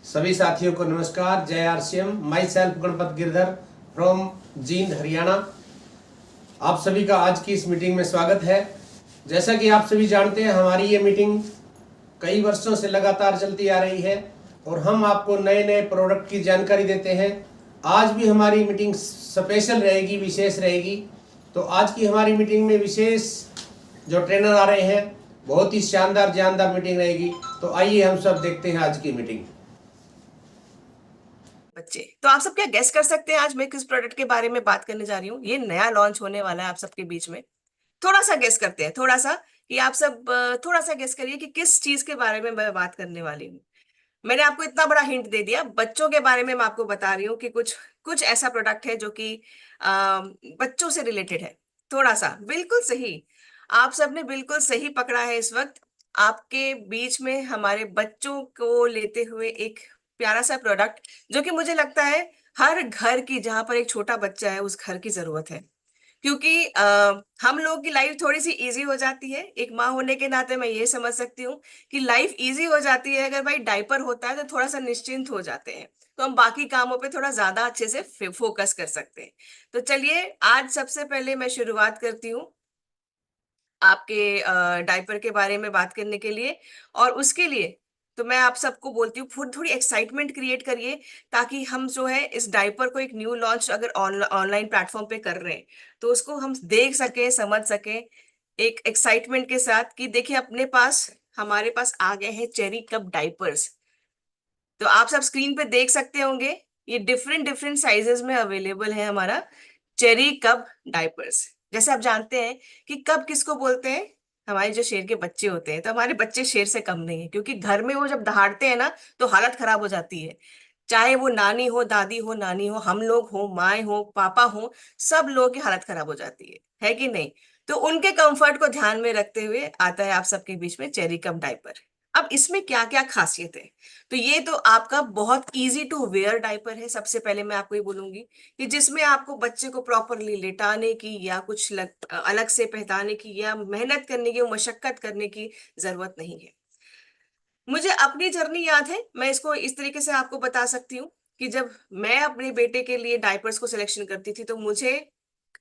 सभी साथियों को नमस्कार। जय RCM. My self Ganpat Girdhar from Jind Haryana. आप सभी का आज की इस मीटिंग में स्वागत है। जैसा कि आप सभी जानते हैं, हमारी ये मीटिंग कई वर्षों से लगातार चलती आ रही है और हम आपको नए नए प्रोडक्ट की जानकारी देते हैं। आज भी हमारी मीटिंग स्पेशल रहेगी, विशेष रहेगी। तो आज की हमारी मीटिंग में विशेष जो ट्रेनर आ रहे हैं, बहुत ही शानदार जानदार मीटिंग रहेगी। तो आइए हम सब देखते हैं आज की मीटिंग। बच्चे, तो आप सब क्या गेस कर सकते हैं आज मैं किस प्रोडक्ट के बारे में बात करने जा रही हूँ? ये नया लॉन्च होने वाला है आप सबके बीच में। थोड़ा सा गेस करते हैं, थोड़ा सा कि आप सब थोड़ा सा गेस करिए कि किस चीज के बारे में मैं बात करने वाली हूँ। मैंने आपको इतना बड़ा हिंट दे दिया। बच्चों के बारे में मैं आपको बता रही हूँ कि कुछ कुछ ऐसा प्रोडक्ट है जो कि बच्चों से रिलेटेड है। थोड़ा सा बिल्कुल सही, आप सबने बिल्कुल सही पकड़ा है। इस वक्त आपके बीच में हमारे बच्चों को लेते हुए एक प्यारा सा प्रोडक्ट, जो कि मुझे लगता है हर घर की, जहां पर एक छोटा बच्चा है, उस घर की जरूरत है। क्योंकि हम लोग की लाइफ थोड़ी सी इजी हो जाती है। एक माँ होने के नाते मैं ये समझ सकती हूँ कि लाइफ इजी हो जाती है अगर भाई डायपर होता है, तो थोड़ा सा निश्चिंत हो जाते हैं, तो हम बाकी कामों पे थोड़ा ज्यादा अच्छे से फोकस कर सकते हैं। तो चलिए, आज सबसे पहले मैं शुरुआत करती हूँ आपके डायपर के बारे में बात करने के लिए। और उसके लिए तो मैं आप सबको बोलती हूँ थोड़ी थोड़ी एक्साइटमेंट क्रिएट करिए, ताकि हम जो है इस डायपर को, एक न्यू लॉन्च अगर ऑनलाइन प्लेटफॉर्म पे कर रहे हैं, तो उसको हम देख सके, समझ सके एक एक्साइटमेंट के साथ कि देखिए अपने पास, हमारे पास आ गए हैं चेरी कप डाइपर्स। तो आप सब स्क्रीन पे देख सकते होंगे, ये डिफरेंट डिफरेंट साइजेस में अवेलेबल है हमारा चेरी कप डाइपर्स। जैसे आप जानते हैं कि कब किसको बोलते हैं, हमारे जो शेर के बच्चे होते हैं। तो हमारे बच्चे शेर से कम नहीं है, क्योंकि घर में वो जब दहाड़ते हैं ना, तो हालत खराब हो जाती है। चाहे वो नानी हो, दादी हो, नानी हो, हम लोग हो, माए हो, पापा हो, सब लोगों की हालत खराब हो जाती है कि नहीं? तो उनके कंफर्ट को ध्यान में रखते हुए आता है आप सबके बीच में चेरी कप डायपर। अब इसमें क्या क्या खासियत है? तो ये तो आपका बहुत इजी टू वेयर डायपर है। सबसे पहले मैं आपको ये बोलूंगी कि जिसमें आपको बच्चे को प्रॉपरली लेटाने की या कुछ अलग से पहचाने की या मेहनत करने की, मशक्कत करने की जरूरत नहीं है। मुझे अपनी जर्नी याद है, मैं इसको इस तरीके से आपको बता सकती हूँ कि जब मैं अपने बेटे के लिए डायपर्स को सिलेक्शन करती थी, तो मुझे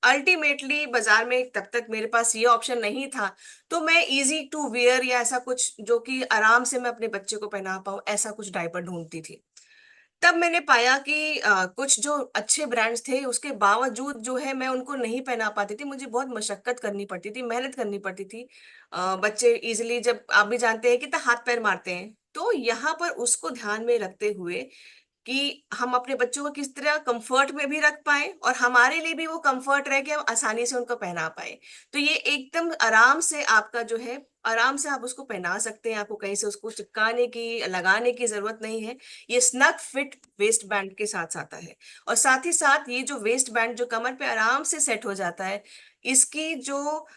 अल्टीमेटली बाजार में तब तक मेरे पास ये ऑप्शन नहीं था। तो मैं इजी टू वेयर या ऐसा कुछ जो कि आराम से मैं अपने बच्चे को पहना पाऊँ, ऐसा कुछ डायपर ढूंढती थी। तब मैंने पाया कि कुछ जो अच्छे ब्रांड्स थे, उसके बावजूद जो है मैं उनको नहीं पहना पाती थी। मुझे बहुत मशक्कत करनी पड़ती थी, मेहनत करनी पड़ती थी। बच्चे इजिली, जब आप भी जानते हैं, कितना हाथ पैर मारते हैं। तो यहाँ पर उसको ध्यान में रखते हुए कि हम अपने बच्चों को किस तरह कंफर्ट में भी रख पाए और हमारे लिए भी वो कंफर्ट रहे कि हम आसानी से उनको पहना पाए। तो ये एकदम आराम से आपका जो है, आराम से आप उसको पहना सकते हैं। आपको कहीं से उसको चिपकाने की, लगाने की जरूरत नहीं है। ये स्नग फिट वेस्ट बैंड के साथ आता है। और साथ ही साथ ये जो वेस्ट बैंड जो कमर पे आराम से सेट हो जाता है, इसकी जो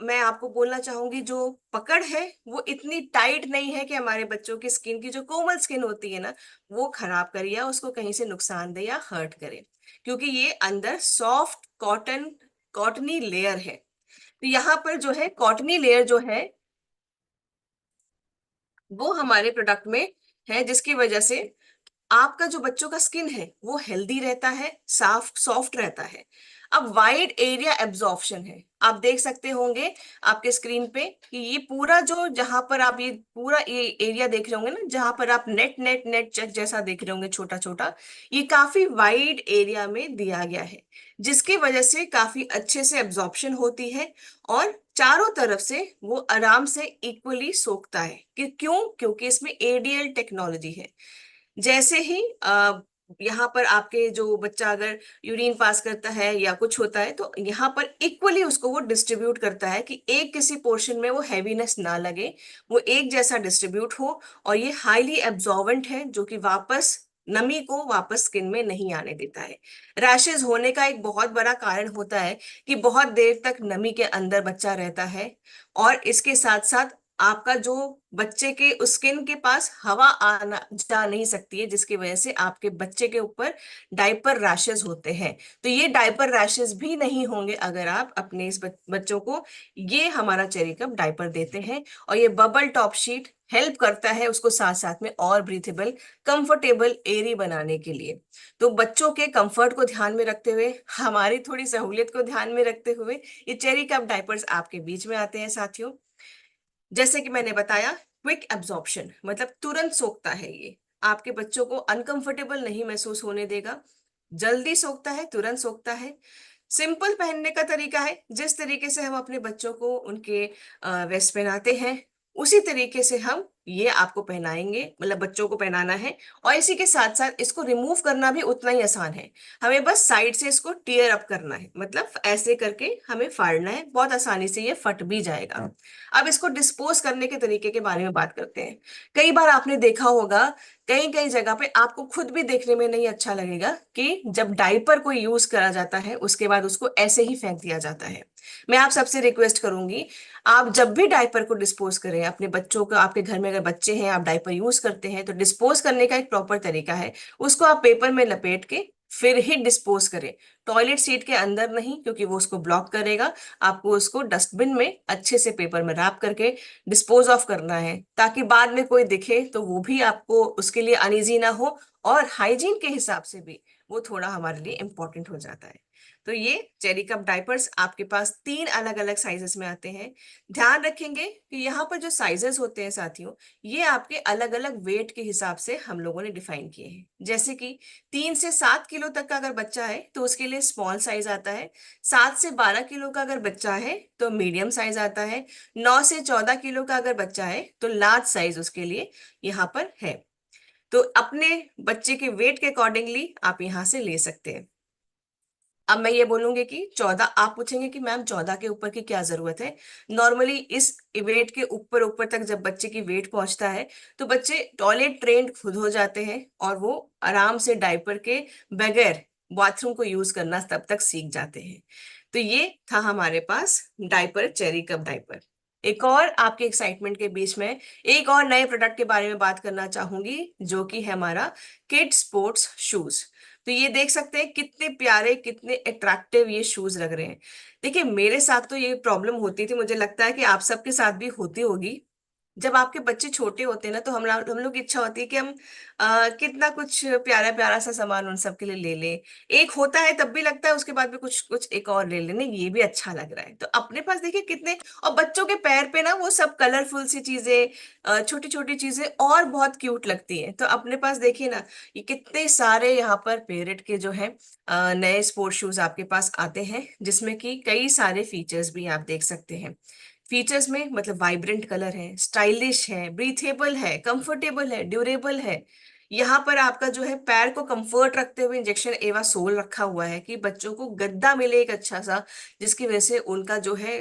मैं आपको बोलना चाहूंगी, जो पकड़ है वो इतनी टाइट नहीं है कि हमारे बच्चों की स्किन की, जो कोमल स्किन होती है ना, वो खराब करे या उसको कहीं से नुकसान दे या हर्ट करे। क्योंकि ये अंदर सॉफ्ट कॉटन, कॉटनी लेयर है। तो यहाँ पर जो है कॉटनी लेयर जो है, वो हमारे प्रोडक्ट में है, जिसकी वजह से आपका जो बच्चों का स्किन है वो हेल्दी रहता है, साफ सॉफ्ट रहता है। अब वाइड एरिया एब्जॉर्प्शन है। आप देख सकते होंगे आपके स्क्रीन पे कि ये पूरा जो, जहां पर आप ये पूरा ये एरिया देख रहे होंगे ना, जहां पर आप नेट नेट नेट चेक जैसा देख रहे होंगे, छोटा छोटा, ये काफी वाइड एरिया में दिया गया है, जिसकी वजह से काफी अच्छे से एब्जॉर्प्शन होती है और चारों तरफ से वो आराम से इक्वली सोखता है। क्यों? क्योंकि इसमें एडीएल टेक्नोलॉजी है। जैसे ही यहाँ पर आपके जो बच्चा अगर यूरिन पास करता है या कुछ होता है, तो यहाँ पर इक्वली उसको वो डिस्ट्रीब्यूट करता है कि एक किसी पोर्शन में वो हैवीनेस ना लगे, वो एक जैसा डिस्ट्रीब्यूट हो। और ये हाईली एब्जॉर्बेंट है, जो कि वापस नमी को वापस स्किन में नहीं आने देता है। रैशेज होने का एक बहुत बड़ा कारण होता है कि बहुत देर तक नमी के अंदर बच्चा रहता है, और इसके साथ साथ आपका जो बच्चे के उस स्किन के पास हवा आना जा नहीं सकती है, जिसकी वजह से आपके बच्चे के ऊपर डायपर रैशेस होते हैं। तो ये डायपर रैशेस भी नहीं होंगे अगर आप अपने इस बच्चों को ये हमारा चेरी कप डायपर देते हैं। और ये बबल टॉप शीट हेल्प करता है उसको साथ साथ में और ब्रीथेबल, कंफर्टेबल एरी बनाने के लिए। तो बच्चों के कंफर्ट को ध्यान में रखते हुए, हमारी थोड़ी सहूलियत को ध्यान में रखते हुए, ये चेरी कप डायपर्स आपके बीच में आते हैं साथियों। जैसे कि मैंने बताया, क्विक एब्जॉर्प्शन मतलब तुरंत सोखता है ये, आपके बच्चों को अनकंफर्टेबल नहीं महसूस होने देगा, जल्दी सोखता है, तुरंत सोखता है। सिंपल पहनने का तरीका है, जिस तरीके से हम अपने बच्चों को उनके वेस्ट पहनाते हैं उसी तरीके से हम ये आपको पहनाएंगे, मतलब बच्चों को पहनाना है। और इसी के साथ साथ इसको रिमूव करना भी उतना ही आसान है। हमें बस साइड से इसको टीयर अप करना है, मतलब ऐसे करके हमें फाड़ना है, बहुत आसानी से ये फट भी जाएगा। अब इसको डिस्पोज करने के तरीके के बारे में बात करते हैं। कई बार आपने देखा होगा, कई कई जगह पे आपको खुद भी देखने में नहीं अच्छा लगेगा कि जब डायपर को यूज करा जाता है उसके बाद उसको ऐसे ही फेंक दिया जाता है। मैं आप सबसे रिक्वेस्ट करूंगी, आप जब भी डायपर को डिस्पोज करें अपने बच्चों को, आपके घर में अगर बच्चे हैं आप डायपर यूज करते हैं, तो डिस्पोज करने का एक प्रॉपर तरीका है, उसको आप पेपर में लपेट के फिर ही डिस्पोज करें। टॉयलेट सीट के अंदर नहीं, क्योंकि वो उसको ब्लॉक करेगा। आपको उसको डस्टबिन में अच्छे से पेपर में रैप करके डिस्पोज ऑफ करना है, ताकि बाद में कोई दिखे तो वो भी आपको उसके लिए अनईजी ना हो, और हाइजीन के हिसाब से भी वो थोड़ा हमारे लिए इंपॉर्टेंट हो जाता है। तो ये चेरी कप डाइपर्स आपके पास 3 अलग अलग साइजेस में आते हैं। ध्यान रखेंगे कि यहाँ पर जो साइजेस होते हैं साथियों, ये आपके अलग अलग वेट के हिसाब से हम लोगों ने डिफाइन किए हैं। जैसे कि 3 से 7 किलो तक का अगर बच्चा है तो उसके लिए स्मॉल साइज आता है। 7 से 12 किलो का अगर बच्चा है तो मीडियम साइज आता है। 9 से 14 किलो का अगर बच्चा है तो लार्ज साइज उसके लिए यहाँ पर है। तो अपने बच्चे के वेट के अकॉर्डिंगली आप यहाँ से ले सकते हैं। अब मैं ये बोलूंगी कि 14, आप पूछेंगे कि मैम 14 के ऊपर की क्या जरूरत है। नॉर्मली इस वेट के ऊपर ऊपर तक जब बच्चे की वेट पहुंचता है तो बच्चे टॉयलेट ट्रेंड खुद हो जाते हैं, और वो आराम से डायपर के बगैर बाथरूम को यूज करना तब तक सीख जाते हैं। तो ये था हमारे पास डायपर, चेरी कप डायपर। एक और आपके एक्साइटमेंट के बीच में एक और नए प्रोडक्ट के बारे में बात करना चाहूंगी, जो कि है हमारा किड स्पोर्ट्स शूज। तो ये देख सकते हैं कितने प्यारे, कितने अट्रैक्टिव ये शूज लग रहे हैं। देखिए, मेरे साथ तो ये प्रॉब्लम होती थी, मुझे लगता है कि आप सबके साथ भी होती होगी। जब आपके बच्चे छोटे होते हैं ना, तो हम लोग की इच्छा होती है कि हम कितना कुछ प्यारा प्यारा सा सामान उन सब के लिए ले लें। एक होता है तब भी लगता है, उसके बाद भी कुछ कुछ एक और ले लेने, ये भी अच्छा लग रहा है। तो अपने पास देखिए कितने, और बच्चों के पैर पे ना वो सब कलरफुल सी चीजें, छोटी छोटी चीजें और बहुत क्यूट लगती है। तो अपने पास देखिए ना, ये कितने सारे यहाँ पर पेरेट के जो है नए स्पोर्ट शूज आपके पास आते हैं, जिसमें कि कई सारे फीचर्स भी आप देख सकते हैं। फीचर्स में मतलब वाइब्रेंट कलर है, स्टाइलिश है, ब्रीथेबल है, कंफर्टेबल है, ड्यूरेबल है। यहाँ पर आपका जो है पैर को कंफर्ट रखते हुए इंजेक्शन एवा सोल रखा हुआ है, कि बच्चों को गद्दा मिले एक अच्छा सा, जिसकी वजह से उनका जो है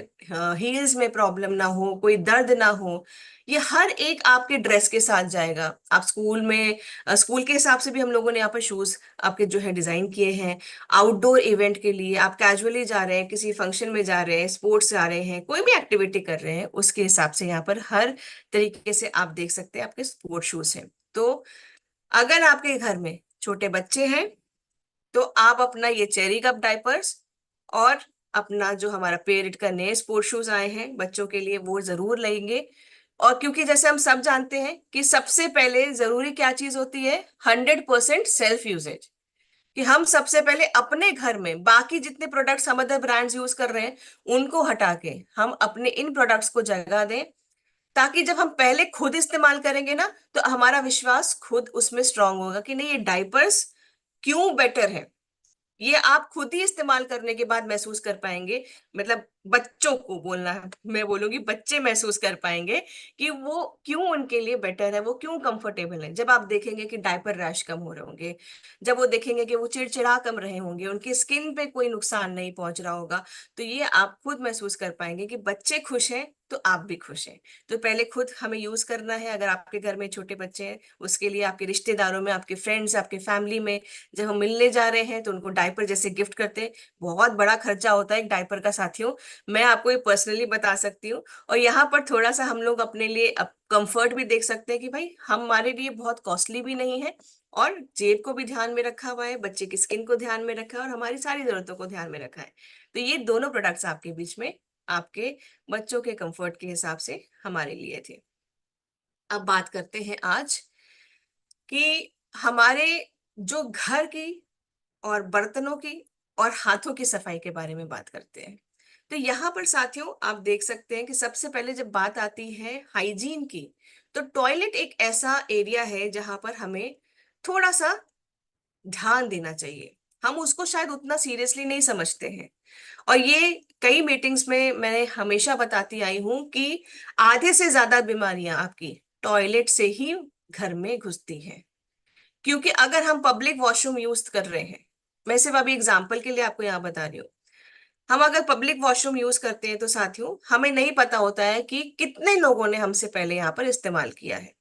हील्स में प्रॉब्लम ना हो, कोई दर्द ना हो। ये हर एक आपके ड्रेस के साथ जाएगा। आप स्कूल में, स्कूल के हिसाब से भी हम लोगों ने यहाँ पर शूज आपके जो है डिजाइन किए हैं। आउटडोर इवेंट के लिए आप कैजुअली जा रहे हैं, किसी फंक्शन में जा रहे हैं, स्पोर्ट्स जा रहे हैं, कोई भी एक्टिविटी कर रहे हैं, उसके हिसाब से यहाँ पर हर तरीके से आप देख सकते हैं आपके स्पोर्ट शूज हैं। तो अगर आपके घर में छोटे बच्चे हैं तो आप अपना ये चेरी कप डाइपर्स और अपना जो हमारा पेरेंट का नए स्पोर्ट शूज आए हैं बच्चों के लिए, वो जरूर लेंगे। और क्योंकि जैसे हम सब जानते हैं कि सबसे पहले जरूरी क्या चीज होती है, 100% सेल्फ यूजेज। कि हम सबसे पहले अपने घर में बाकी जितने प्रोडक्ट्स हम अदर ब्रांड्स यूज कर रहे हैं उनको हटा के हम अपने इन प्रोडक्ट्स को जगह दें, ताकि जब हम पहले खुद इस्तेमाल करेंगे ना, तो हमारा विश्वास खुद उसमें स्ट्रांग होगा कि नहीं, ये डाइपर्स क्यों बेटर है। ये आप खुद ही इस्तेमाल करने के बाद महसूस कर पाएंगे, मतलब बच्चों को बोलना है, मैं बोलूंगी बच्चे महसूस कर पाएंगे कि वो क्यों उनके लिए बेटर है, वो क्यों कंफर्टेबल है। जब आप देखेंगे कि डायपर रैश कम हो रहे होंगे, जब वो देखेंगे कि वो चिड़चिड़ा कम रहे होंगे, उनकी स्किन पे कोई नुकसान नहीं पहुंच रहा होगा, तो ये आप खुद महसूस कर पाएंगे कि बच्चे खुश हैं, तो आप भी खुश हैं। तो पहले खुद हमें यूज करना है। अगर आपके घर में छोटे बच्चे हैं, उसके लिए आपके रिश्तेदारों में, आपके फ्रेंड्स, आपके फैमिली में जब हम मिलने जा रहे हैं तो उनको डायपर जैसे गिफ्ट करते हैं। बहुत बड़ा खर्चा होता है एक डायपर का साथियों, मैं आपको ये पर्सनली बता सकती हूँ। और यहाँ पर थोड़ा सा हम लोग अपने लिए कंफर्ट भी देख सकते हैं कि भाई हमारे लिए बहुत कॉस्टली भी नहीं है, और जेब को भी ध्यान में रखा हुआ है, बच्चे की स्किन को ध्यान में रखा है, और हमारी सारी जरूरतों को ध्यान में रखा है। तो ये दोनों प्रोडक्ट्स आपके बीच में आपके बच्चों के कंफर्ट के हिसाब से हमारे लिए थे। अब बात करते हैं आज कि हमारे जो घर की और बर्तनों की और हाथों की सफाई के बारे में बात करते हैं। तो यहाँ पर साथियों आप देख सकते हैं कि सबसे पहले जब बात आती है हाइजीन की, तो टॉयलेट एक ऐसा एरिया है जहां पर हमें थोड़ा सा ध्यान देना चाहिए। हम उसको शायद उतना सीरियसली नहीं समझते हैं, और ये कई मीटिंग्स में मैं हमेशा बताती आई हूं कि आधे से ज्यादा बीमारियां आपकी टॉयलेट से ही घर में घुसती हैं। क्योंकि अगर हम पब्लिक वॉशरूम यूज कर रहे हैं, मैं सिर्फ अभी एग्जांपल के लिए आपको यहाँ बता रही हूँ, हम अगर पब्लिक वॉशरूम यूज करते हैं तो साथियों हमें नहीं पता होता है कि कितने लोगों ने हमसे पहले यहाँ पर इस्तेमाल किया है,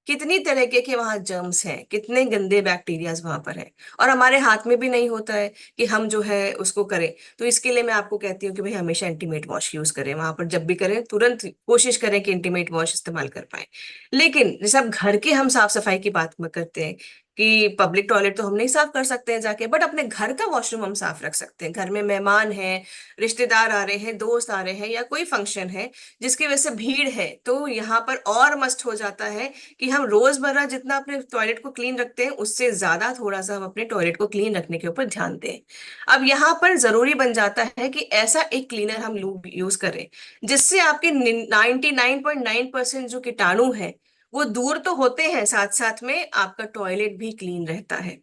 कितनी तरीके के वहां जर्म्स हैं, कितने गंदे बैक्टीरियाज वहां पर हैं, और हमारे हाथ में भी नहीं होता है कि हम जो है उसको करें। तो इसके लिए मैं आपको कहती हूँ कि भाई हमेशा इंटीमेट वॉश यूज करें, वहां पर जब भी करें तुरंत कोशिश करें कि इंटीमेट वॉश इस्तेमाल कर पाए। लेकिन जैसे अब घर के हम साफ सफाई की बात करते हैं कि पब्लिक टॉयलेट तो हम नहीं साफ कर सकते हैं जाके, बट अपने घर का वॉशरूम हम साफ रख सकते हैं। घर में मेहमान हैं, रिश्तेदार आ रहे हैं, दोस्त आ रहे हैं, या कोई फंक्शन है जिसकी वजह से भीड़ है, तो यहाँ पर और मस्ट हो जाता है कि हम रोजमर्रा जितना अपने टॉयलेट को क्लीन रखते हैं उससे ज्यादा थोड़ा सा हम अपने टॉयलेट को क्लीन रखने के ऊपर ध्यान दें। अब यहाँ पर जरूरी बन जाता है कि ऐसा एक क्लीनर हम लोग यूज करें जिससे आपके 99.9% जो कीटाणु है वो दूर तो होते हैं, साथ साथ में आपका टॉयलेट भी क्लीन रहता है।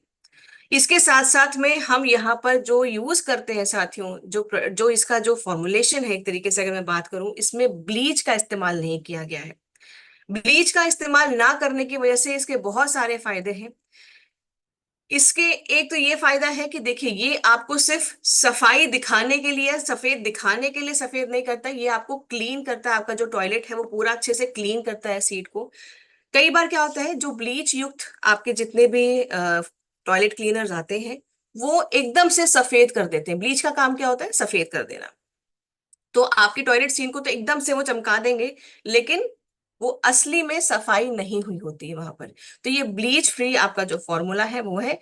इसके साथ साथ में हम यहाँ पर जो यूज करते हैं साथियों, जो इसका जो फॉर्मुलेशन है, एक तरीके से अगर मैं बात करूं, इसमें ब्लीच का इस्तेमाल नहीं किया गया है। ब्लीच का इस्तेमाल ना करने की वजह से इसके बहुत सारे फायदे हैं। इसके एक तो ये फायदा है कि देखिए ये आपको सिर्फ सफाई दिखाने के लिए, सफेद दिखाने के लिए सफेद नहीं करता, ये आपको क्लीन करता है। आपका जो टॉयलेट है वो पूरा अच्छे से क्लीन करता है सीट को। कई बार क्या होता है, जो ब्लीच युक्त आपके जितने भी टॉयलेट क्लीनर्स आते हैं वो एकदम से सफेद कर देते हैं। ब्लीच का काम क्या होता है? सफेद कर देना। तो आपकी टॉयलेट सीन को तो एकदम से वो चमका देंगे, लेकिन वो असली में सफाई नहीं हुई होती है वहां पर। तो ये ब्लीच फ्री आपका जो फॉर्मूला है वो है,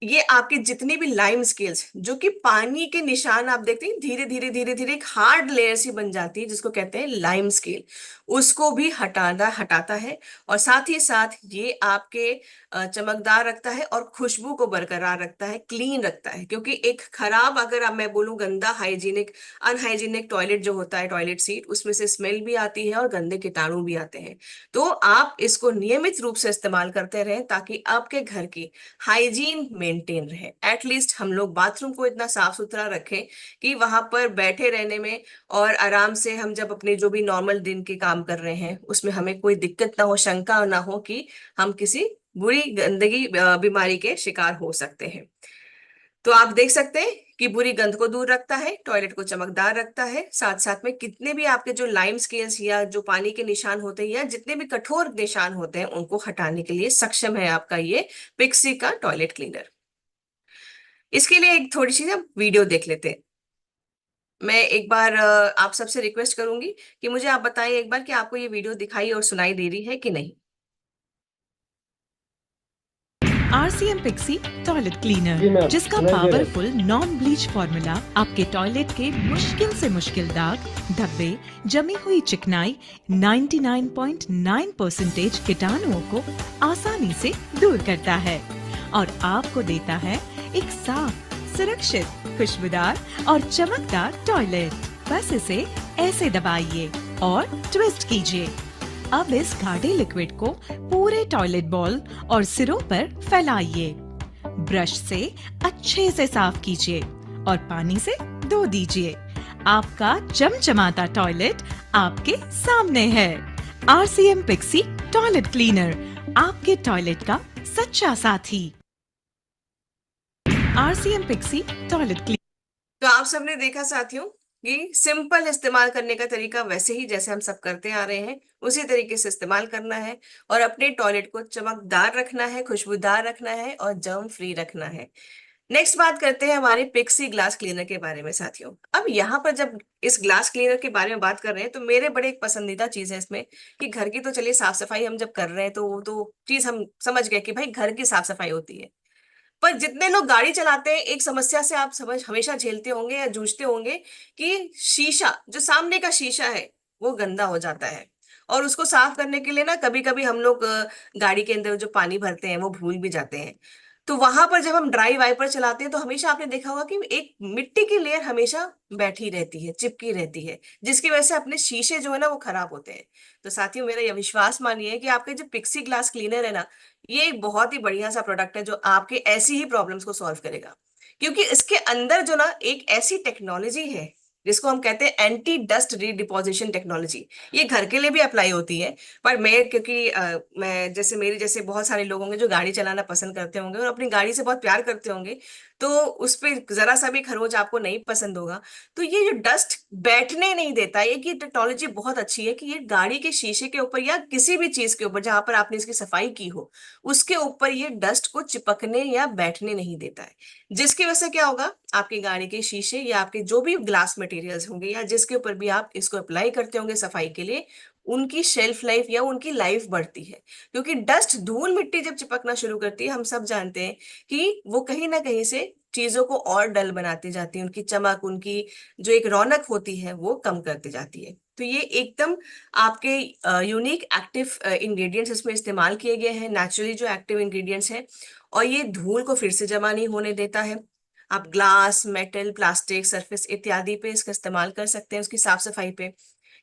ये आपकी जितनी भी लाइम स्केल्स जो कि पानी के निशान आप देखते हैं धीरे धीरे धीरे धीरे एक हार्ड लेयर सी बन जाती है जिसको कहते हैं लाइम स्केल, उसको भी हटाता है। और साथ ही साथ ये आपके चमकदार रखता है और खुशबू को बरकरार रखता है, क्लीन रखता है। क्योंकि एक खराब, अगर अब मैं बोलूं गंदा, हाइजीनिक अनहाइजीनिक टॉयलेट जो होता है, टॉयलेट सीट, उसमें से स्मेल भी आती है और गंदे कीटाणु भी आते हैं। तो आप इसको नियमित रूप से इस्तेमाल करते रहें ताकि आपके घर की हाइजीन मेंटेन रहे। एटलीस्ट हम लोग बाथरूम को इतना साफ सुथरा रखें कि वहां पर बैठे रहने में और आराम से हम जब अपने जो भी नॉर्मल दिन के काम कर रहे हैं उसमें हमें कोई दिक्कत ना हो, शंका ना हो कि हम किसी बुरी गंदगी बीमारी के शिकार हो सकते हैं। तो आप देख सकते हैं कि बुरी गंध को दूर रखता है, टॉयलेट को चमकदार रखता है, साथ साथ में कितने भी आपके जो लाइम स्केल्स या जो पानी के निशान होते हैं या जितने भी कठोर निशान होते हैं उनको हटाने के लिए सक्षम है आपका ये पिक्सी का टॉयलेट क्लीनर। इसके लिए एक थोड़ी सी ना वीडियो देख लेते हैं। मैं एक बार आप सबसे रिक्वेस्ट करूंगी कि मुझे आप बताएं एक बार कि आपको ये वीडियो दिखाई और सुनाई दे रही है कि नहीं। RCM पिक्सी टॉयलेट क्लीनर, जिसका पावरफुल नॉन ब्लीच फॉर्मूला आपके टॉयलेट के मुश्किल से मुश्किल दाग, धब्बे, जमी हुई चिकनाई, 99.9% कीटाणुओं को आसानी से दूर करता है और आपको देता है एक साफ, सुरक्षित, खुशबूदार और चमकदार टॉयलेट। बस इसे ऐसे दबाइए और ट्विस्ट कीजिए। अब इस गाढ़े लिक्विड को पूरे टॉयलेट बॉल और सिरों पर फैलाइए। ब्रश से अच्छे से साफ कीजिए और पानी से धो दीजिए। आपका चमचमाता टॉयलेट आपके सामने है। RCM पिक्सी टॉयलेट क्लीनर, आपके टॉयलेट का सच्चा साथी। RCM Pixi toilet cleaner. तो आप सबने देखा साथियों, कि सिंपल इस्तेमाल करने का तरीका वैसे ही जैसे हम सब करते आ रहे हैं उसी तरीके से इस्तेमाल करना है और अपने टॉयलेट को चमकदार रखना है, खुशबूदार रखना है और जर्म फ्री रखना है। नेक्स्ट बात करते हैं हमारे पिक्सी ग्लास क्लीनर के बारे में साथियों। अब यहाँ पर जब इस ग्लास क्लीनर के बारे में बात कर रहे हैं तो मेरे बड़े एक पसंदीदा चीज है इसमें कि घर की तो चलिए साफ सफाई हम जब कर रहे हैं तो वो तो चीज हम समझ गए कि भाई घर की साफ सफाई होती है। पर जितने लोग गाड़ी चलाते हैं एक समस्या से आप समझ हमेशा झेलते होंगे या जूझते होंगे कि शीशा, जो सामने का शीशा है, वो गंदा हो जाता है। और उसको साफ करने के लिए ना कभी कभी हम लोग गाड़ी के अंदर जो पानी भरते हैं वो भूल भी जाते हैं। तो वहां पर जब हम ड्राई वाइपर चलाते हैं तो हमेशा आपने देखा होगा कि एक मिट्टी की लेयर हमेशा बैठी रहती है, चिपकी रहती है, जिसकी वजह से अपने शीशे जो है ना वो खराब होते हैं। तो साथियों मेरा यह विश्वास मानिए कि आपके जो पिक्सी ग्लास क्लीनर है ना, ये एक बहुत ही बढ़िया सा प्रोडक्ट है जो आपके ऐसी ही प्रॉब्लम्स को सॉल्व करेगा। क्योंकि इसके अंदर जो ना एक ऐसी टेक्नोलॉजी है जिसको हम कहते हैं एंटी डस्ट रीडिपोजिशन टेक्नोलॉजी। ये घर के लिए भी अप्लाई होती है। पर मैं क्योंकि मैं जैसे मेरे जैसे बहुत सारे लोग होंगे जो गाड़ी चलाना पसंद करते होंगे और अपनी गाड़ी से बहुत प्यार करते होंगे, तो उस पे जरा सा भी खरोच आपको नहीं पसंद होगा। तो ये जो डस्ट बैठने नहीं देता, एक ये टेक्नोलॉजी बहुत अच्छी है कि ये गाड़ी के शीशे के ऊपर या किसी भी चीज के ऊपर जहां पर आपने इसकी सफाई की हो उसके ऊपर ये डस्ट को चिपकने या बैठने नहीं देता है। जिसकी वजह से क्या होगा, आपकी गाड़ी के शीशे या आपके जो भी ग्लास मटेरियल्स होंगे या जिसके ऊपर भी आप इसको अप्लाई करते होंगे सफाई के लिए, उनकी शेल्फ लाइफ या उनकी लाइफ बढ़ती है। क्योंकि डस्ट, धूल मिट्टी जब चिपकना शुरू करती है, हम सब जानते हैं कि वो कहीं ना कहीं से चीजों को और डल बनाती जाती है, उनकी चमक, उनकी जो एक रौनक होती है वो कम करती जाती है। तो ये एकदम आपके यूनिक एक्टिव इंग्रेडिएंट्स इसमें इस्तेमाल किए गए हैं, नेचुरली जो एक्टिव इंग्रेडिएंट्स हैं। और ये धूल को फिर से जमा नहीं होने देता है। आप ग्लास, मेटल, प्लास्टिक सरफेस इत्यादि पे इसका इस्तेमाल कर सकते हैं उसकी साफ सफाई पे।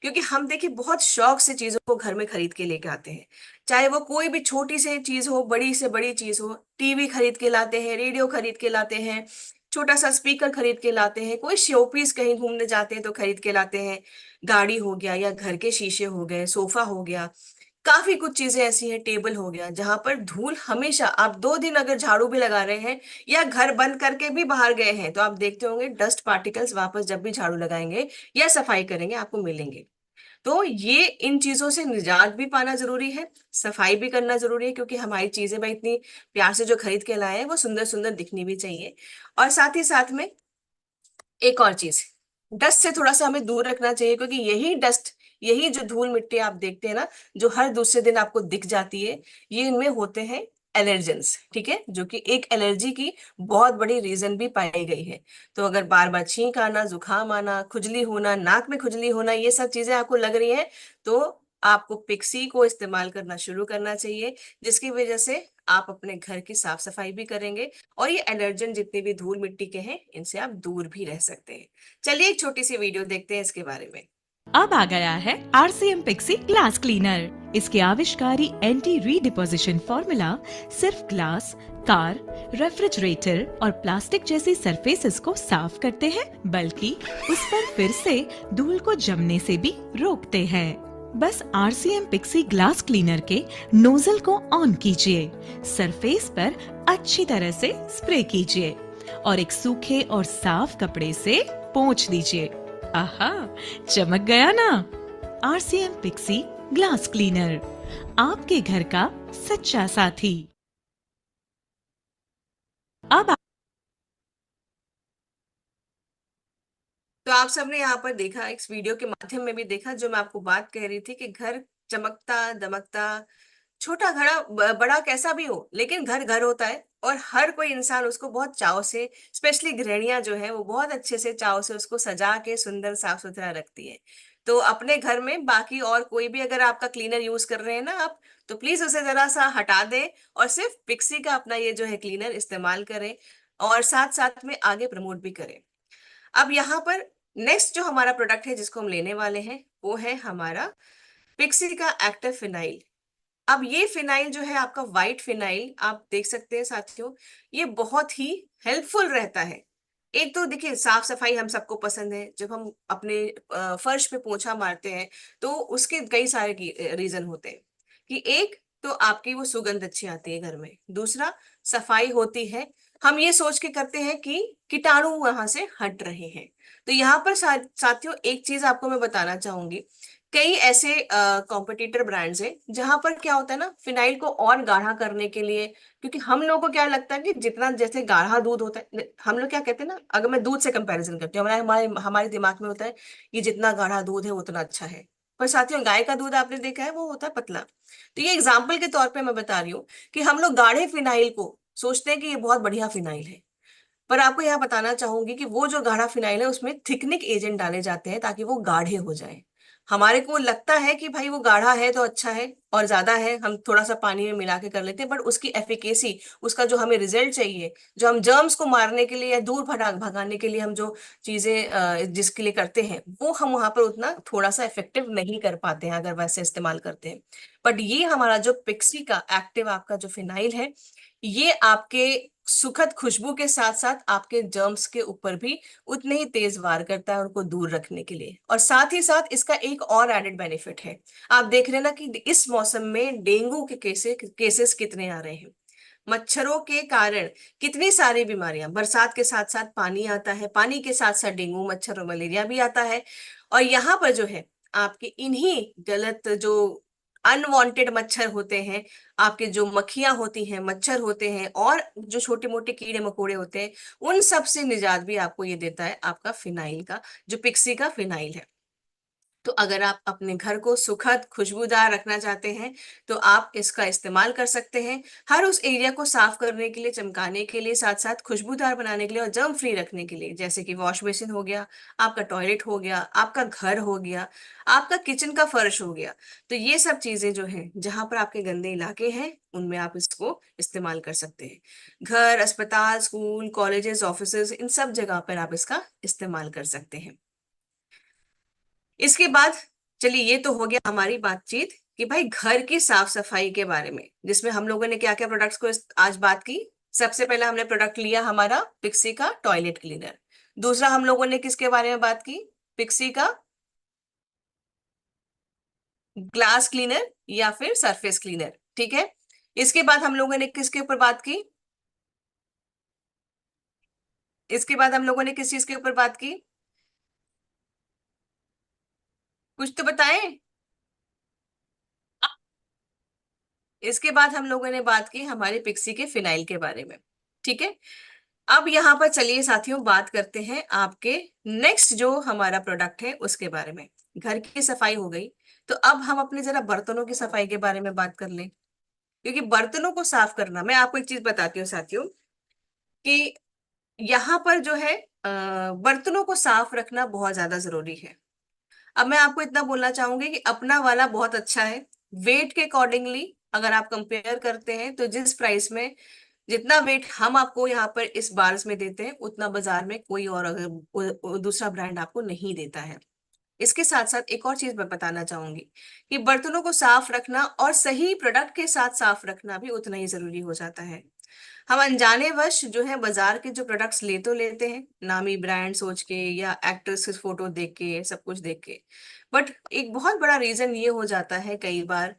क्योंकि हम देखिए बहुत शौक से चीजों को घर में खरीद के लेके आते हैं, चाहे वो कोई भी छोटी सी चीज हो, बड़ी से बड़ी चीज हो। टीवी खरीद के लाते हैं, रेडियो खरीद के लाते हैं, छोटा सा स्पीकर खरीद के लाते हैं, कोई शोपीस कहीं घूमने जाते हैं तो खरीद के लाते हैं। गाड़ी हो गया या घर के शीशे हो गए, सोफा हो गया, काफी कुछ चीजें ऐसी हैं, टेबल हो गया, जहां पर धूल हमेशा, आप 2 दिन अगर झाड़ू भी लगा रहे हैं या घर बंद करके भी बाहर गए हैं तो आप देखते होंगे डस्ट पार्टिकल्स वापस जब भी झाड़ू लगाएंगे या सफाई करेंगे आपको मिलेंगे। तो ये इन चीजों से निजात भी पाना जरूरी है, सफाई भी करना जरूरी है, क्योंकि हमारी चीजें भाई इतनी प्यार से जो खरीद के लाए हैं वो सुंदर सुंदर दिखनी भी चाहिए। और साथ ही साथ में एक और चीज, डस्ट से थोड़ा सा हमें दूर रखना चाहिए, क्योंकि यही डस्ट, यही जो धूल मिट्टी आप देखते हैं ना, जो हर दूसरे दिन आपको दिख जाती है, ये इनमें होते हैं एलर्जेंस। ठीक है, जो कि एक एलर्जी की बहुत बड़ी रीजन भी पाई गई है। तो अगर बार बार छींक आना, जुकाम आना, खुजली होना, नाक में खुजली होना, ये सब चीजें आपको लग रही हैं, तो आपको पिक्सी को इस्तेमाल करना शुरू करना चाहिए, जिसकी वजह से आप अपने घर की साफ सफाई भी करेंगे और ये एलर्जन जितने भी धूल मिट्टी के हैं इनसे आप दूर भी रह सकते हैं। चलिए एक छोटी सी वीडियो देखते हैं इसके बारे में। अब आ गया है RCM पिक्सी ग्लास क्लीनर। इसके आविष्कारी एंटी रीडिपोजिशन फॉर्मूला सिर्फ ग्लास, कार, रेफ्रिजरेटर और प्लास्टिक जैसी सरफेसेस को साफ करते हैं, बल्कि उस पर फिर से धूल को जमने से भी रोकते हैं। बस RCM पिक्सी ग्लास क्लीनर के नोजल को ऑन कीजिए, सरफेस पर अच्छी तरह से स्प्रे कीजिए और एक सूखे और साफ कपड़े से पोंछ दीजिए। आहा, चमक गया ना। RCM पिक्सी ग्लास क्लीनर, आपके घर का सच्चा साथी। अब तो आप सबने यहाँ पर देखा, इस वीडियो के माध्यम में भी देखा, जो मैं आपको बात कह रही थी कि घर चमकता दमकता, छोटा घड़ा बड़ा कैसा भी हो, लेकिन घर घर होता है और हर कोई इंसान उसको बहुत चाव से, स्पेशली गृहिणियां जो है वो बहुत अच्छे से चाव से उसको सजा के सुंदर साफ सुथरा रखती है। तो अपने घर में बाकी और कोई भी अगर आपका क्लीनर यूज कर रहे हैं ना आप, तो प्लीज उसे जरा सा हटा दें और सिर्फ पिक्सी का अपना ये जो है क्लीनर इस्तेमाल करें और साथ साथ में आगे प्रमोट भी करें। अब यहाँ पर नेक्स्ट जो हमारा प्रोडक्ट है जिसको हम लेने वाले हैं वो है हमारा पिक्सी का एक्टिव फिनाइल। अब ये फिनाइल जो है आपका व्हाइट फिनाइल, आप देख सकते हैं साथियों, ये बहुत ही हेल्पफुल रहता है। एक तो देखिए साफ सफाई हम सबको पसंद है, जब हम अपने फर्श पे पोंछा मारते हैं तो उसके कई सारे रीजन होते हैं। कि एक, तो आपकी वो सुगंध अच्छी आती है घर में। दूसरा, सफाई होती है, हम ये सोच के करते हैं कि कीटाणु वहां से हट रहे हैं। तो यहाँ पर साथियों एक चीज आपको मैं बताना चाहूंगी, कई ऐसे कॉम्पिटिटर ब्रांड्स हैं जहां पर क्या होता है ना, फिनाइल को और गाढ़ा करने के लिए, क्योंकि हम लोगों को क्या लगता है कि जितना जैसे गाढ़ा दूध होता है, हम लोग क्या कहते हैं ना, अगर मैं दूध से कंपैरिजन करती हूँ, हमारे हमारे हमारे दिमाग में होता है कि जितना गाढ़ा दूध है उतना अच्छा है। पर साथियों गाय का दूध आपने देखा है वो होता है पतला। तो ये एग्जाम्पल के तौर पे मैं बता रही हूँ कि हम लोग गाढ़े फिनाइल को सोचते हैं कि ये बहुत बढ़िया फिनाइल है, पर आपको यहाँ बताना चाहूंगी कि वो जो गाढ़ा फिनाइल है उसमें थिकनिक एजेंट डाले जाते हैं ताकि वो गाढ़े हो जाए। हमारे को लगता है कि भाई वो गाढ़ा है तो अच्छा है और ज्यादा है, हम थोड़ा सा पानी में मिला के कर लेते हैं, बट उसकी एफिकेसी, उसका जो हमें रिजल्ट चाहिए, जो हम जर्म्स को मारने के लिए या दूर भगाने के लिए हम जो चीजें जिसके लिए करते हैं, वो हम वहां पर उतना थोड़ा सा इफेक्टिव नहीं कर पाते हैं अगर वैसे इस्तेमाल करते हैं। बट ये हमारा जो पिक्सी का एक्टिव आपका जो फिनाइल है, ये आपके सुखद खुशबू के साथ साथ आपके जर्म्स के ऊपर भी उतने ही तेज वार करता है उनको दूर रखने के लिए। और साथ ही साथ इसका एक और एडेड बेनिफिट है, आप देख रहे हैं ना कि इस मौसम में डेंगू के केसेस कितने आ रहे हैं, मच्छरों के कारण कितनी सारी बीमारियां, बरसात के साथ साथ पानी आता है, पानी के साथ साथ डेंगू मच्छर और मलेरिया भी आता है। और यहाँ पर जो है आपके इन्हीं गलत जो अनवांटेड मच्छर होते हैं, आपके जो मक्खियां होती हैं, मच्छर होते हैं और जो छोटे मोटे कीड़े मकोड़े होते हैं, उन सब से निजात भी आपको ये देता है आपका फिनाइल का, जो पिक्सी का फिनाइल है। तो अगर आप अपने घर को सुखद खुशबूदार रखना चाहते हैं तो आप इसका इस्तेमाल कर सकते हैं, हर उस एरिया को साफ करने के लिए, चमकाने के लिए, साथ साथ खुशबूदार बनाने के लिए और जर्म फ्री रखने के लिए, जैसे कि वॉश बेसिन हो गया, आपका टॉयलेट हो गया, आपका घर हो गया, आपका किचन का फर्श हो गया। तो ये सब चीजें जो हैं जहां पर आपके गंदे इलाके हैं उनमें आप इसको इस्तेमाल कर सकते हैं। घर, अस्पताल, स्कूल, कॉलेजेस, ऑफिसेज, इन सब जगह पर आप इसका इस्तेमाल कर सकते हैं। इसके बाद चलिए, ये तो हो गया हमारी बातचीत कि भाई घर की साफ सफाई के बारे में, जिसमें हम लोगों ने क्या क्या प्रोडक्ट्स को आज बात की। सबसे पहला हमने प्रोडक्ट लिया हमारा पिक्सी का टॉयलेट क्लीनर। दूसरा हम लोगों ने किसके बारे में बात की, पिक्सी का ग्लास क्लीनर या फिर सरफेस क्लीनर, ठीक है। इसके बाद हम लोगों ने किसके ऊपर बात की, इसके बाद हम लोगों ने किस चीज के ऊपर बात की, कुछ तो बताएं। इसके बाद हम लोगों ने बात की हमारे पिक्सी के फिनाइल के बारे में, ठीक है। अब यहाँ पर चलिए साथियों बात करते हैं आपके नेक्स्ट जो हमारा प्रोडक्ट है उसके बारे में। घर की सफाई हो गई, तो अब हम अपने जरा बर्तनों की सफाई के बारे में बात कर लें, क्योंकि बर्तनों को साफ करना, मैं आपको एक चीज बताती हूँ साथियों कि यहाँ पर जो है बर्तनों को साफ रखना बहुत ज्यादा जरूरी है। अब मैं आपको इतना बोलना चाहूंगी कि अपना वाला बहुत अच्छा है, वेट के अकॉर्डिंगली अगर आप कंपेयर करते हैं तो जिस प्राइस में, जितना वेट हम आपको यहाँ पर इस बार्स में देते हैं उतना बाजार में कोई और अगर दूसरा ब्रांड आपको नहीं देता है। इसके साथ साथ एक और चीज मैं बताना चाहूंगी कि बर्तनों को साफ रखना और सही प्रोडक्ट के साथ साफ रखना भी उतना ही जरूरी हो जाता है। हम अनजाने वश जो है बाजार के जो प्रोडक्ट्स ले तो लेते हैं नामी ब्रांड सोच के या एक्ट्रेस की फोटो देख के, सब कुछ देख के, बट एक बहुत बड़ा रीजन ये हो जाता है कई बार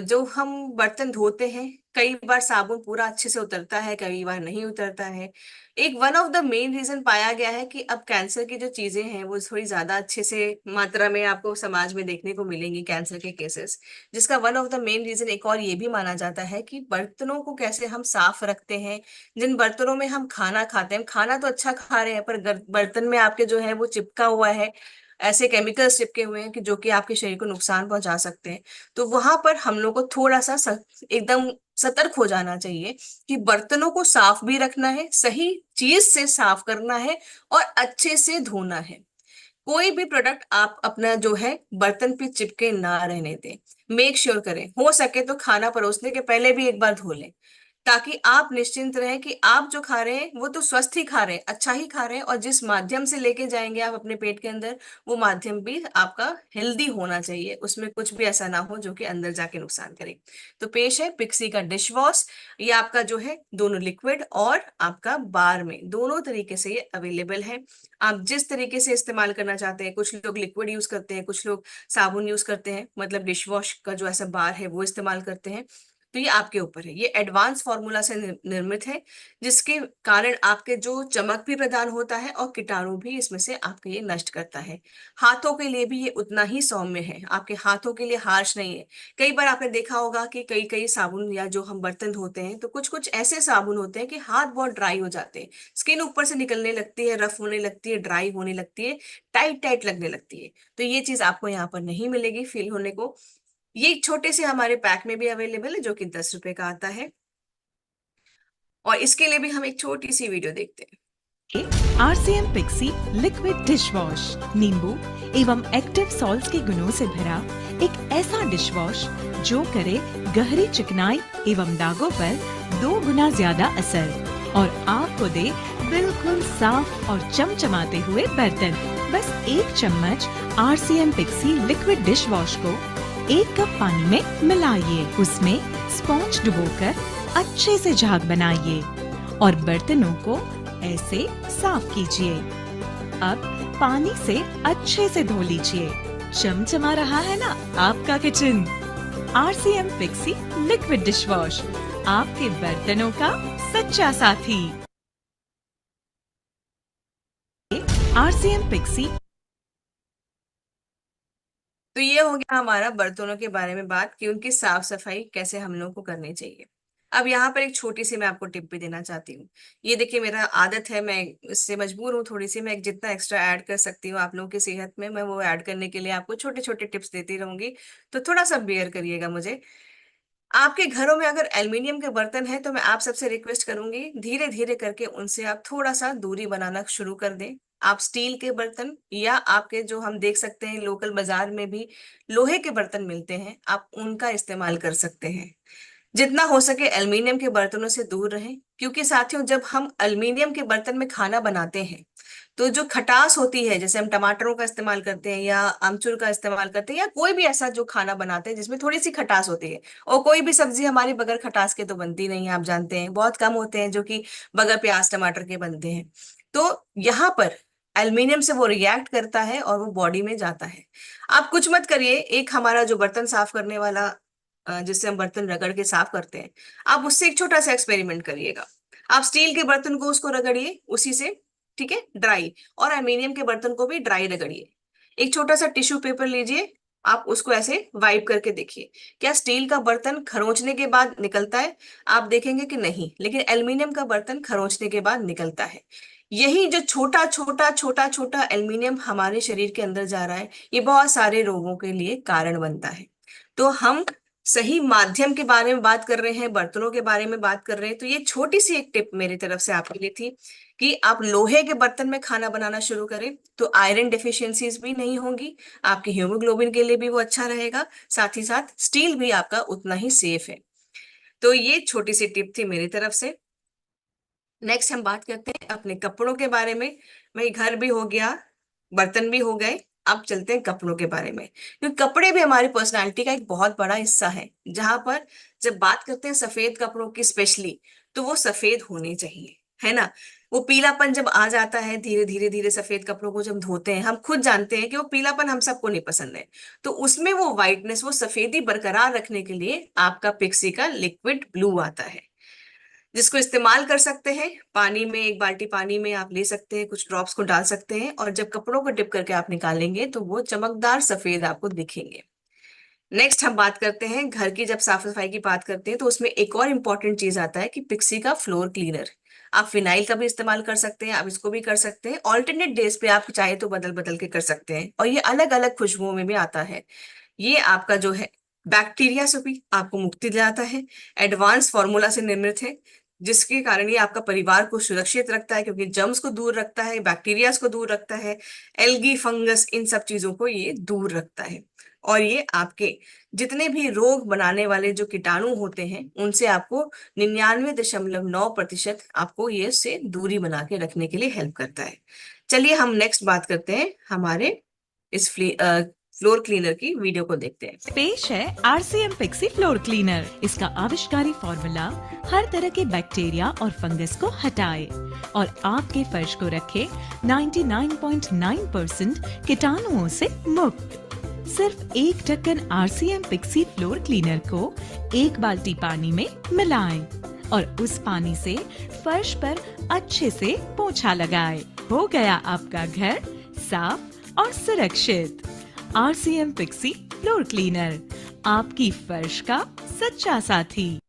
जो हम बर्तन धोते हैं, कई बार साबुन पूरा अच्छे से उतरता है, कई बार नहीं उतरता है। एक one of the main reason पाया गया है कि अब कैंसर की जो चीजें हैं वो थोड़ी ज्यादा अच्छे से मात्रा में आपको समाज में देखने को मिलेंगी, कैंसर के केसेस, जिसका one of the main reason एक और ये भी माना जाता है कि बर्तनों को कैसे हम साफ रखते हैं। जिन बर्तनों में हम खाना खाते हैं, खाना तो अच्छा खा रहे हैं पर बर्तन में आपके जो है वो चिपका हुआ है, ऐसे केमिकल्स चिपके हुए हैं कि जो कि आपके शरीर को नुकसान पहुंचा सकते हैं। तो वहां पर हम लोग को थोड़ा सा एकदम सतर्क हो जाना चाहिए कि बर्तनों को साफ भी रखना है, सही चीज से साफ करना है और अच्छे से धोना है। कोई भी प्रोडक्ट आप अपना जो है बर्तन पे चिपके ना रहने दें। मेक श्योर करें, हो सके तो खाना परोसने के पहले भी एक बार धो लें। ताकि आप निश्चिंत रहें कि आप जो खा रहे हैं वो तो स्वस्थ ही खा रहे हैं, अच्छा ही खा रहे हैं, और जिस माध्यम से लेके जाएंगे आप अपने पेट के अंदर, वो माध्यम भी आपका हेल्दी होना चाहिए, उसमें कुछ भी ऐसा ना हो जो कि अंदर जाके नुकसान करे। तो पेश है पिक्सी का डिश वॉश। ये आपका जो है दोनों लिक्विड और आपका बार में दोनों तरीके से ये अवेलेबल है। आप जिस तरीके से इस्तेमाल करना चाहते हैं, कुछ लोग लिक्विड यूज करते हैं, कुछ लोग साबुन यूज करते हैं, मतलब डिश वॉश का जो ऐसा बार है वो इस्तेमाल करते हैं। तो ये आपके ऊपर है। ये एडवांस फॉर्मूला से निर्मित है, जिसके कारण आपके जो चमक भी प्रदान होता है और कीटाणु भी इसमें से आपके ये नष्ट करता है। हाथों के लिए भी ये उतना ही सौम्य है, आपके हाथों के लिए हार्श नहीं है। कई बार आपने देखा होगा कि कई कई साबुन या जो हम बर्तन धोते हैं, तो कुछ कुछ ऐसे साबुन होते हैं कि हाथ बहुत ड्राई हो जाते हैं, स्किन ऊपर से निकलने लगती है, रफ होने लगती है, ड्राई होने लगती है, टाइट टाइट लगने लगती है। तो ये चीज आपको यहाँ पर नहीं मिलेगी फील होने को। ये एक छोटे से हमारे पैक में भी अवेलेबल है, जो कि 10 रुपए का आता है। और इसके लिए भी हम एक छोटी सी वीडियो देखते हैं। RCM Pixi liquid dish wash नींबू एवं एक्टिव सॉल्ट्स के गुणों से भरा एक ऐसा डिश वॉश जो करे गहरी चिकनाई एवं दागों पर 2 गुना ज्यादा असर और आपको दे बिल्कुल साफ और चमचमाते हुए बर्तन। बस 1 चम्मच RCM Pixi liquid dish wash को 1 कप पानी में मिलाइए, उसमें स्पॉन्ज डुबोकर अच्छे से झाग बनाइए और बर्तनों को ऐसे साफ कीजिए। अब पानी से अच्छे से धो लीजिए। चमचमा रहा है ना आपका kitchen. RCM Pixi liquid dish wash, आपके बर्तनों का सच्चा साथी। RCM Pixi. तो ये हो गया हमारा बर्तनों के बारे में बात कि उनकी साफ सफाई कैसे हम लोगों को करनी चाहिए। अब यहाँ पर एक छोटी सी मैं आपको टिप भी देना चाहती हूँ। ये देखिए, मेरा आदत है, मैं इससे मजबूर हूँ थोड़ी सी, मैं जितना एक्स्ट्रा ऐड कर सकती हूँ आप लोगों की सेहत में, मैं वो ऐड करने के लिए आपको छोटे छोटे टिप्स देती रहूंगी। तो थोड़ा सा बेयर करिएगा मुझे। आपके घरों में अगर एल्युमिनियम के बर्तन हैं, तो मैं आप सबसे रिक्वेस्ट करूंगी धीरे धीरे करके उनसे आप थोड़ा सा दूरी बनाना शुरू कर दें। आप स्टील के बर्तन या आपके जो हम देख सकते हैं लोकल बाजार में भी लोहे के बर्तन मिलते हैं, आप उनका इस्तेमाल कर सकते हैं। जितना हो सके एल्युमिनियम के बर्तनों से दूर रहें, क्योंकि साथियों जब हम एल्युमिनियम के बर्तन में खाना बनाते हैं, तो जो खटास होती है, जैसे हम टमाटरों का इस्तेमाल करते हैं या आमचूर का इस्तेमाल करते हैं या कोई भी ऐसा जो खाना बनाते हैं जिसमें थोड़ी सी खटास होती है, और कोई भी सब्जी हमारी बगैर खटास के तो बनती नहीं है, आप जानते हैं बहुत कम होते हैं जो कि बगैर प्याज टमाटर के बनते हैं। तो यहाँ पर एल्युमिनियम से वो रिएक्ट करता है और वो बॉडी में जाता है। आप कुछ मत करिए, एक हमारा जो बर्तन साफ करने वाला जिससे हम बर्तन रगड़ के साफ करते हैं, आप उससे एक छोटा सा एक्सपेरिमेंट करिएगा। आप स्टील के बर्तन को उसको रगड़िए उसी से, ठीक है, ड्राई, और एल्युमिनियम के बर्तन को भी ड्राई रगड़िए। एक छोटा सा टिश्यू पेपर लीजिए, आप उसको ऐसे वाइप करके देखिए, क्या स्टील का बर्तन खरोंचने के बाद निकलता है? आप देखेंगे कि नहीं, लेकिन एल्युमिनियम का बर्तन खरोंचने के बाद निकलता है। यही जो छोटा छोटा छोटा छोटा एल्युमिनियम हमारे शरीर के अंदर जा रहा है, ये बहुत सारे रोगों के लिए कारण बनता है। तो हम सही माध्यम के बारे में बात कर रहे हैं, बर्तनों के बारे में बात कर रहे हैं, तो ये छोटी सी एक टिप मेरी तरफ से आपके लिए थी कि आप लोहे के बर्तन में खाना बनाना शुरू करें, तो आयरन डेफिशिएंसीज भी नहीं होंगी, आपके हीमोग्लोबिन के लिए भी वो अच्छा रहेगा, साथ ही साथ स्टील भी आपका उतना ही सेफ है। तो ये छोटी सी टिप थी मेरी तरफ से। नेक्स्ट हम बात करते हैं अपने कपड़ों के बारे में। भाई घर भी हो गया, बर्तन भी हो गए, अब चलते हैं कपड़ों के बारे में, क्योंकि कपड़े भी हमारी पर्सनालिटी का एक बहुत बड़ा हिस्सा है। जहां पर जब बात करते हैं सफेद कपड़ों की स्पेशली, तो वो सफेद होने चाहिए, है ना। वो पीलापन जब आ जाता है धीरे धीरे धीरे, सफेद कपड़ों को जब धोते हैं, हम खुद जानते हैं कि वो पीलापन हम सबको नहीं पसंद है, तो उसमें वो वाइटनेस, वो सफेदी बरकरार रखने के लिए आपका पिक्सी का लिक्विड ब्लू आता है, जिसको इस्तेमाल कर सकते हैं। पानी में, 1 बाल्टी पानी में आप ले सकते हैं, कुछ ड्रॉप्स को डाल सकते हैं, और जब कपड़ों को डिप करके आप निकालेंगे तो वो चमकदार सफेद आपको दिखेंगे। नेक्स्ट हम बात करते हैं घर की, जब साफ सफाई की बात करते हैं तो उसमें एक और इम्पॉर्टेंट चीज आता है कि पिक्सी का फ्लोर क्लीनर। आप फिनाइल का भी इस्तेमाल कर सकते हैं, आप इसको भी कर सकते हैं, ऑल्टरनेट डेज पे आप चाहे तो बदल बदल के कर सकते हैं, और ये अलग अलग खुशबुओं में भी आता है। ये आपका जो है बैक्टीरिया से भी आपको मुक्ति दिलाता है, एडवांस फॉर्मूला से निर्मित है, जिसके कारण ये आपका परिवार को सुरक्षित रखता है, क्योंकि जर्म्स को दूर रखता है, बैक्टीरियाज को दूर रखता है, एल्गी, फंगस, इन सब चीजों को ये दूर रखता है। और ये आपके जितने भी रोग बनाने वाले जो कीटाणु होते हैं उनसे आपको 99.9% आपको ये से दूरी बना के रखने के लिए हेल्प करता है। चलिए हम नेक्स्ट बात करते हैं, हमारे इस फ्लोर क्लीनर की वीडियो को देखते हैं। पेश है RCM पिक्सी फ्लोर क्लीनर। इसका आविष्कारी फॉर्मूला हर तरह के बैक्टीरिया और फंगस को हटाए और आपके फर्श को रखे 99.9% कीटाणुओं से मुक्त। सिर्फ 1 ढक्कन RCM पिक्सी फ्लोर क्लीनर को 1 बाल्टी पानी में मिलाएं और उस पानी से फर्श पर अच्छे से पोंछा लगाएं। हो गया आपका घर साफ और सुरक्षित। RCM पिक्सी फ्लोर क्लीनर, आपकी फर्श का सच्चा साथी।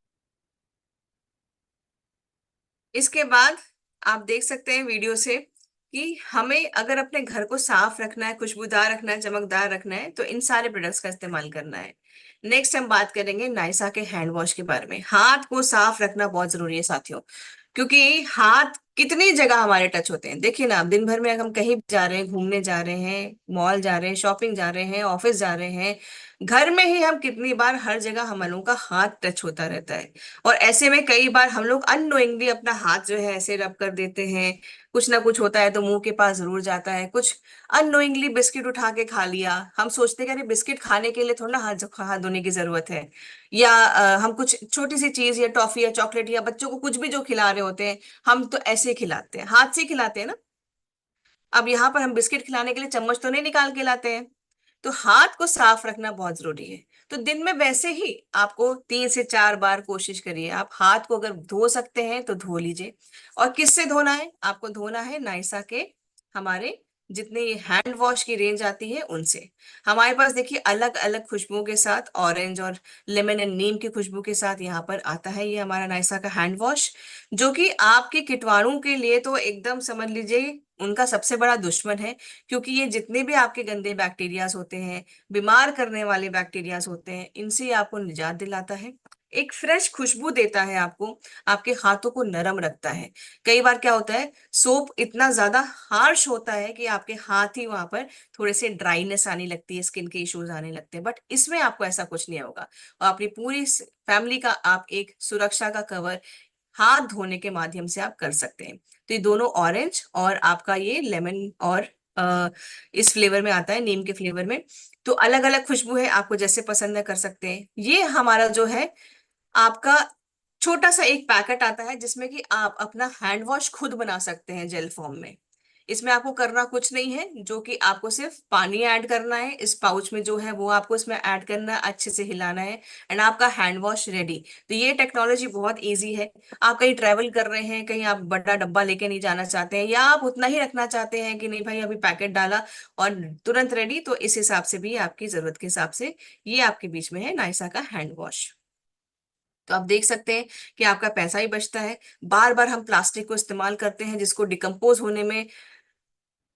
इसके बाद आप देख सकते हैं वीडियो से कि हमें अगर अपने घर को साफ रखना है, खुशबूदार रखना है, चमकदार रखना है, तो इन सारे प्रोडक्ट्स का इस्तेमाल करना है। नेक्स्ट हम बात करेंगे नाइसा के हैंड वॉश के बारे में। हाथ को साफ रखना बहुत जरूरी है साथियों, क्योंकि हाथ कितनी जगह हमारे टच होते हैं। देखिए ना, दिन भर में अगर हम कहीं जा रहे हैं, घूमने जा रहे हैं, मॉल जा रहे हैं, शॉपिंग जा रहे हैं, ऑफिस जा रहे हैं, घर में ही हम कितनी बार हर जगह हम लोगों का हाथ टच होता रहता है। और ऐसे में कई बार हम लोग अननोइंगली अपना हाथ जो है ऐसे रब कर देते हैं। कुछ ना कुछ होता है तो मुंह के पास जरूर जाता है। कुछ अननोइंगली बिस्किट उठा के खा लिया, हम सोचते हैं कि अरे बिस्किट खाने के लिए थोड़ा ना हाथ धोने की जरूरत है। या हम कुछ छोटी सी चीज या टॉफी या चॉकलेट या बच्चों को कुछ भी जो खिला रहे होते हैं, हम तो ऐसे ही खिलाते हैं, हाथ से ही खिलाते हैं ना। अब यहाँ पर हम बिस्किट खिलाने के लिए चम्मच तो नहीं निकाल के लाते हैं। तो हाथ को साफ रखना बहुत जरूरी है। तो दिन में वैसे ही आपको 3 से 4 बार कोशिश करिए। आप हाथ को अगर धो सकते हैं तो धो लीजिए। और किससे धोना है? आपको धोना है नाइसा के हमारे जितने ये हैंड वॉश की रेंज आती है उनसे। हमारे पास देखिए अलग अलग खुशबुओं के साथ, ऑरेंज और लेमन एंड नीम की खुशबू के साथ यहाँ पर आता है ये हमारा नाइसा का हैंड वॉश, जो कि आपके कीटाणु के लिए तो एकदम समझ लीजिए उनका सबसे बड़ा दुश्मन है। क्योंकि ये जितने भी आपके गंदे बैक्टीरियाज होते हैं, बीमार करने वाले बैक्टीरियाज होते हैं, इनसे आपको निजात दिलाता है। एक फ्रेश खुशबू देता है आपको, आपके हाथों को नरम रखता है। कई बार क्या होता है, सोप इतना ज्यादा हार्श होता है कि आपके हाथ ही वहां पर थोड़े से ड्राइनेस आने लगती है, स्किन के इश्यूज आने लगते हैं। बट इसमें आपको ऐसा कुछ नहीं होगा और अपनी पूरी फैमिली का आप एक सुरक्षा का कवर हाथ धोने के माध्यम से आप कर सकते हैं। तो ये दोनों ऑरेंज और आपका ये लेमन और इस फ्लेवर में आता है, नीम के फ्लेवर में। तो अलग अलग खुशबू है, आपको जैसे पसंद है कर सकते हैं। ये हमारा जो है आपका छोटा सा एक पैकेट आता है जिसमें कि आप अपना हैंड वॉश खुद बना सकते हैं जेल फॉर्म में। इसमें आपको करना कुछ नहीं है, जो कि आपको सिर्फ पानी ऐड करना है। इस पाउच में जो है वो आपको इसमें ऐड करना है, अच्छे से हिलाना है एंड आपका हैंड वॉश रेडी। तो ये टेक्नोलॉजी बहुत इजी है। आप कहीं ट्रैवल कर रहे हैं, कहीं आप बड़ा डब्बा लेके नहीं जाना चाहते हैं, या आप उतना ही रखना चाहते हैं कि नहीं भाई अभी पैकेट डाला और तुरंत रेडी, तो इस हिसाब से भी आपकी जरूरत के हिसाब से ये आपके बीच में है नाइसा का हैंड वॉश। तो आप देख सकते हैं कि आपका पैसा ही बचता है। बार बार हम प्लास्टिक को इस्तेमाल करते हैं जिसको डिकम्पोज होने में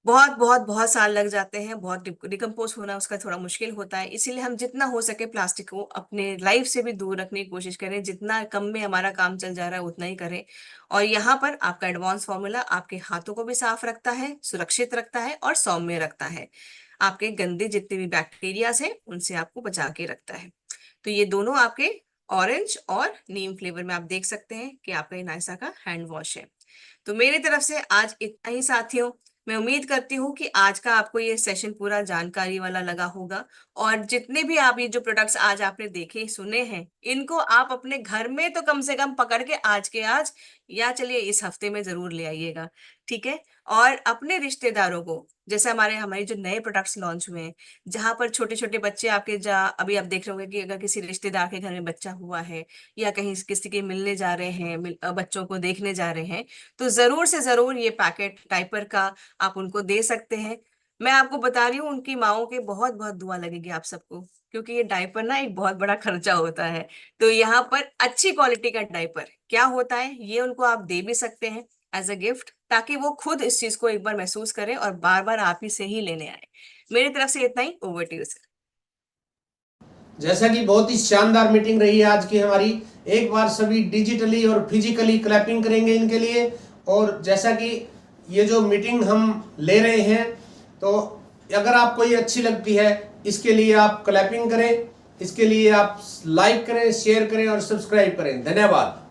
बहुत बहुत बहुत साल लग जाते हैं। बहुत डिकम्पोज होना उसका थोड़ा मुश्किल होता है। इसीलिए हम जितना हो सके प्लास्टिक को अपने लाइफ से भी दूर रखने की कोशिश करें। जितना कम में हमारा काम चल जा रहा है उतना ही करें। और यहाँ पर आपका एडवांस फॉर्मूला आपके हाथों को भी साफ रखता है, सुरक्षित रखता है और सौम्य रखता है। आपके गंदे जितने भी बैक्टीरियाज हैं उनसे आपको बचा के रखता है। तो ये दोनों आपके ऑरेंज और नीम फ्लेवर में आप देख सकते हैं कि आपका ये नाइसा का हैंड वॉश है। तो मेरी तरफ से आज इतना ही साथियों। मैं उम्मीद करती हूँ कि आज का आपको ये सेशन पूरा जानकारी वाला लगा होगा। और जितने भी आप ये जो प्रोडक्ट्स आज आपने देखे सुने हैं, इनको आप अपने घर में तो कम से कम पकड़ के आज के आज या चलिए इस हफ्ते में जरूर ले आइएगा, ठीक है। और अपने रिश्तेदारों को, जैसे हमारे जो नए प्रोडक्ट्स लॉन्च हुए हैं, जहां पर छोटे छोटे बच्चे आपके अभी आप देख रहे होंगे कि अगर किसी रिश्तेदार के घर में बच्चा हुआ है या कहीं किसी के मिलने जा रहे हैं, बच्चों को देखने जा रहे हैं, तो जरूर से जरूर ये पैकेट डायपर का आप उनको दे सकते हैं। मैं आपको बता रही हूँ उनकी माओं के बहुत बहुत दुआ लगेगी आप सबको, क्योंकि ये डायपर ना एक बहुत बड़ा खर्चा होता है। तो यहाँ पर अच्छी क्वालिटी का डायपर क्या होता है ये उनको आप दे भी सकते हैं एज अ गिफ्ट, ताकि वो खुद इस चीज को एक बार महसूस करें और बार बार आप ही से ही लेने आए। मेरी तरफ से इतना ही। Over to you sir. जैसा कि बहुत ही शानदार मीटिंग रही है आज की हमारी, एक बार सभी डिजिटली और फिजिकली क्लैपिंग करेंगे इनके लिए। और जैसा कि ये जो मीटिंग हम ले रहे हैं, तो अगर आपको ये अच्छी लगती है, इसके लिए आप क्लैपिंग करें, इसके लिए आप लाइक करें, शेयर करें और सब्सक्राइब करें। धन्यवाद।